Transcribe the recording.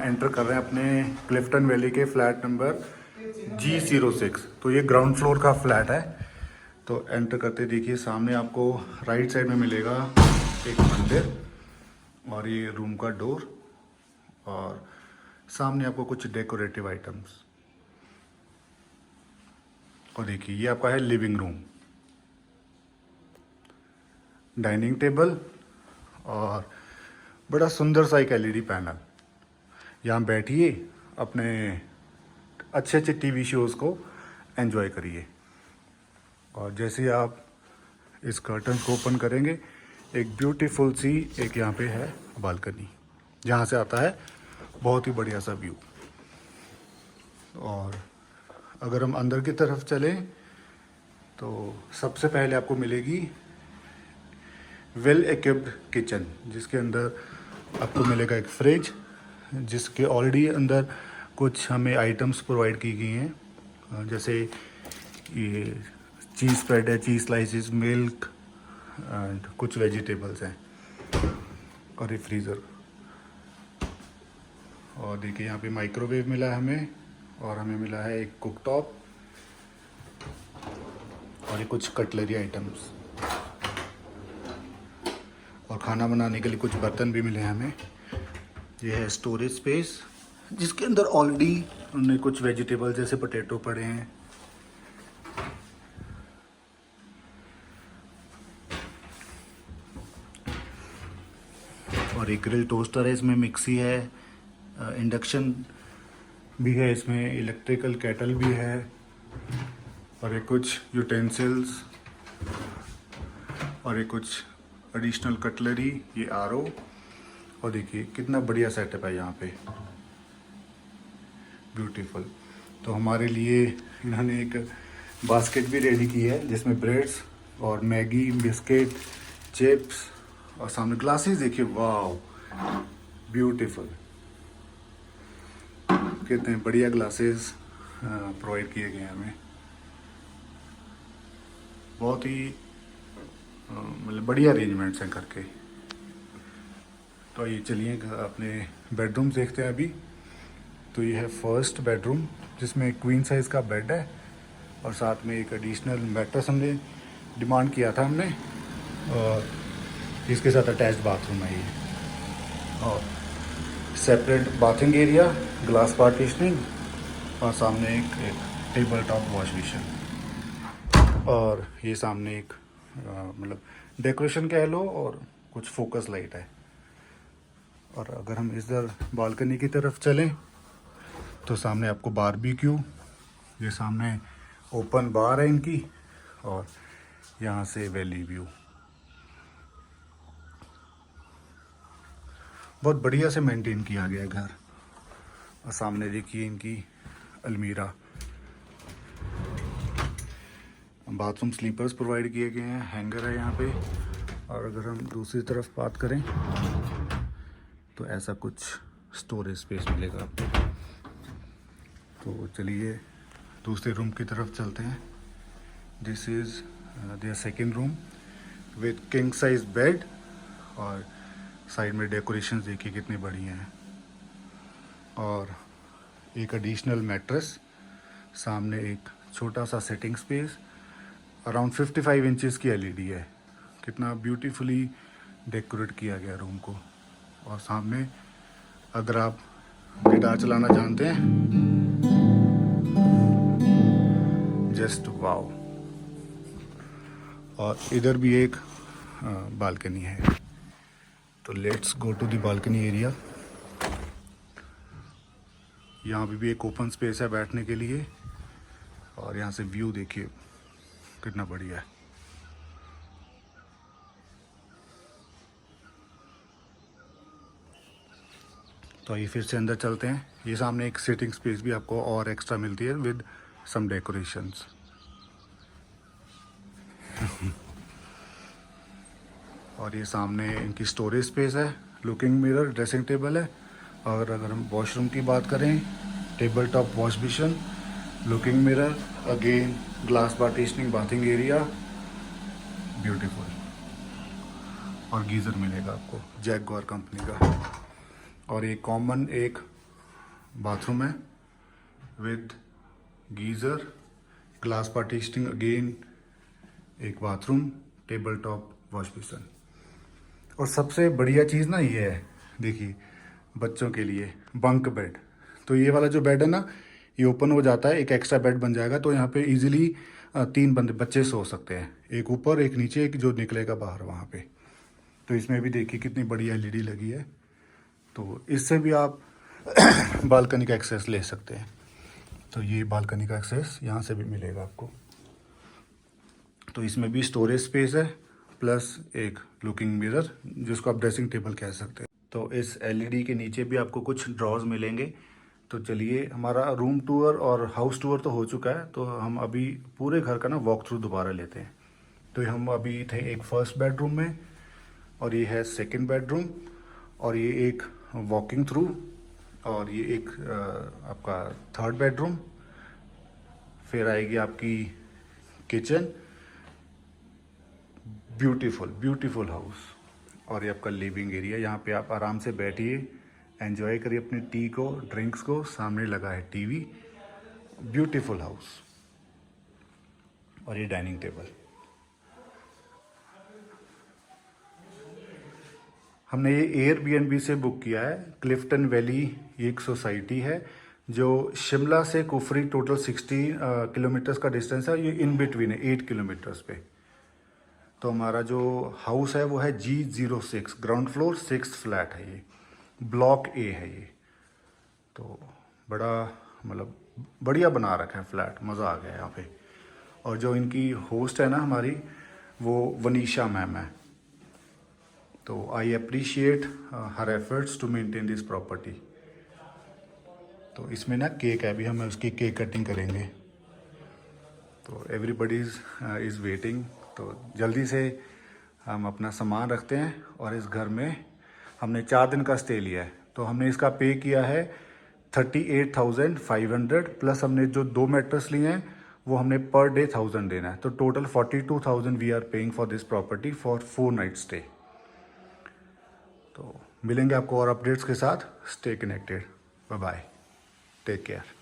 Enter कर रहे हैं अपने क्लिफ्टन वैली के फ्लैट नंबर G06। तो ये ग्राउंड फ्लोर का फ्लैट है। तो एंटर करते देखिए सामने आपको राइट साइड में मिलेगा एक मंदिर और ये रूम का डोर, और सामने आपको कुछ डेकोरेटिव आइटम्स। और देखिए ये आपका है लिविंग रूम, डाइनिंग टेबल और बड़ा सुंदर सा एक LED पैनल। यहाँ बैठिए, अपने अच्छे अच्छे टीवी शोज़ को एंजॉय करिए। और जैसे ही आप इस कर्टन को ओपन करेंगे, एक ब्यूटीफुल सी एक यहाँ पे है बालकनी, जहाँ से आता है बहुत ही बढ़िया सा व्यू। और अगर हम अंदर की तरफ चलें तो सबसे पहले आपको मिलेगी वेल इक्विप्ड किचन, जिसके अंदर आपको मिलेगा एक फ्रिज, जिसके ऑलरेडी अंदर कुछ हमें आइटम्स प्रोवाइड की गई हैं, जैसे ये चीज़ स्प्रेड है, चीज़ स्लाइसेस, मिल्क एंड कुछ वेजिटेबल्स हैं, और ये फ्रीज़र। और देखिए यहाँ पे माइक्रोवेव मिला है हमें, और हमें मिला है एक कुक टॉप और ये कुछ कटलरी आइटम्स, और खाना बनाने के लिए कुछ बर्तन भी मिले हैं हमें। ये है स्टोरेज स्पेस, जिसके अंदर ऑलरेडी उन्होंने कुछ वेजिटेबल जैसे पोटैटो पड़े हैं। और एक ग्रिल टोस्टर है, इसमें मिक्सी है, इंडक्शन भी है, इसमें इलेक्ट्रिकल केटल भी है, और ये कुछ यूटेंसिल्स, और ये कुछ एडिशनल कटलरी, ये RO। और देखिए कितना बढ़िया सेटअप है यहाँ पे, ब्यूटीफुल। तो हमारे लिए इन्होंने एक बास्केट भी रेडी की है, जिसमें ब्रेड्स और मैगी, बिस्किट, चिप्स, और सामने ग्लासेस देखिए, वाह ब्यूटीफुल, कितने बढ़िया ग्लासेस प्रोवाइड किए गए हैं हमें। बहुत ही मतलब बढ़िया अरेंजमेंट्स हैं करके। तो ये चलिए अपने बेडरूम देखते हैं अभी। तो ये है फर्स्ट बेडरूम, जिसमें क्वीन साइज़ का बेड है, और साथ में एक एडिशनल मैट्रेस हमने डिमांड किया था हमने, और इसके साथ अटैच्ड बाथरूम है ये, और separate bathing area, glass partitioning, और सामने एक टेबल टॉप वॉश बेसिन, और ये सामने एक मतलब डेकोरेशन कह लो, और कुछ फोकस लाइट है। और अगर हम इधर बालकनी की तरफ चलें तो सामने आपको बारबेक्यू, ये सामने ओपन बार है इनकी, और यहाँ से वैली व्यू। बहुत बढ़िया से मेंटेन किया गया है घर। और सामने देखिए इनकी अलमीरा, बाथरूम स्लीपर्स प्रोवाइड किए गए हैं, हैंगर है यहाँ पे। और अगर हम दूसरी तरफ बात करें तो ऐसा कुछ स्टोरेज स्पेस मिलेगा आपको। तो चलिए दूसरे रूम की तरफ चलते हैं। This is their second room with king size bed, और साइड में डेकोरेशंस देखिए कितनी बढ़िया हैं, और एक एडिशनल मैट्रेस, सामने एक छोटा सा सेटिंग स्पेस, अराउंड 55 इंचेस की LED है। कितना ब्यूटीफुली डेकोरेट किया गया रूम को। और सामने अगर आप गिटार चलाना जानते हैं, जस्ट वाओ। और इधर भी एक बालकनी है। तो let's go to the balcony area. यहाँ भी एक ओपन स्पेस है बैठने के लिए, और यहाँ से व्यू देखिए कितना बढ़िया है। तो ये फिर से अंदर चलते हैं। ये सामने एक सिटिंग स्पेस भी आपको और एक्स्ट्रा मिलती है विद सम डेकोरेशंस। और ये सामने इनकी स्टोरेज स्पेस है, लुकिंग मिरर, ड्रेसिंग टेबल है। और अगर हम वॉशरूम की बात करें, table top wash basin, looking mirror, again glass partitioning, bathing area, beautiful. और गीज़र मिलेगा आपको जैगुआर कंपनी का। और एक कॉमन एक बाथरूम है with geyser, glass partitioning again, एक bathroom, table top wash basin. और सबसे बढ़िया चीज़ ना ये है, देखिए बच्चों के लिए बंक बेड। तो ये वाला जो बेड है ना, ये ओपन हो जाता है, एक एक्स्ट्रा बेड बन जाएगा। तो यहाँ पे इजीली 3 बच्चे सो सकते हैं, एक ऊपर एक नीचे, एक जो निकलेगा बाहर वहाँ पे। तो इसमें भी देखिए कितनी बड़ी एलईडी लगी है। तो इससे भी आप बालकनी का एक्सेस ले सकते हैं। तो ये बालकनी का एक्सेस यहाँ से भी मिलेगा आपको। तो इसमें भी स्टोरेज स्पेस है, प्लस एक लुकिंग मिरर जिसको आप ड्रेसिंग टेबल कह सकते हैं। तो इस एलईडी के नीचे भी आपको कुछ ड्रॉज मिलेंगे। तो चलिए, हमारा रूम टूर और हाउस टूर तो हो चुका है, तो हम अभी पूरे घर का ना वॉक थ्रू दोबारा लेते हैं। तो हम अभी थे एक फर्स्ट बेडरूम में, और ये है सेकंड बेडरूम, और ये एक वॉकिंग थ्रू, और ये एक आपका थर्ड बेडरूम। फिर आएगी आपकी किचन, ब्यूटीफुल हाउस। और ये आपका लिविंग एरिया, यहाँ पे आप आराम से बैठिए, एंजॉय करिए अपनी टी को, ड्रिंक्स को। सामने लगा है टीवी, ब्यूटीफुल हाउस। और ये डाइनिंग टेबल। हमने ये एयरबीएनबी से बुक किया है। क्लिफ्टन वैली, ये एक सोसाइटी है जो शिमला से कुफरी, टोटल 60 किलोमीटर्स का डिस्टेंस है। ये इन बिटवीन है 8 किलोमीटर्स पे। तो हमारा जो हाउस है वो है G06, ground floor 6th flat है, ये ब्लॉक ए है ये। तो बड़ा मतलब बढ़िया बना रखा है फ्लैट, मज़ा आ गया यहाँ पे। और जो इनकी होस्ट है ना हमारी, वो वनीशा मैम है। तो I appreciate her efforts to maintain this property. तो इसमें ना केक है, अभी हम उसकी केक कटिंग करेंगे। तो एवरीबडी इज़ वेटिंग। तो जल्दी से हम अपना सामान रखते हैं। और इस घर में हमने 4 दिन का स्टे लिया है। तो हमने इसका पे किया है 38,500, प्लस हमने जो 2 मैट्रेस लिए हैं वो हमने पर डे 1000 देना है। तो total 42,000 we are paying for this property for 4 night stay. तो मिलेंगे आपको और अपडेट्स के साथ। Stay connected, bye bye, take care.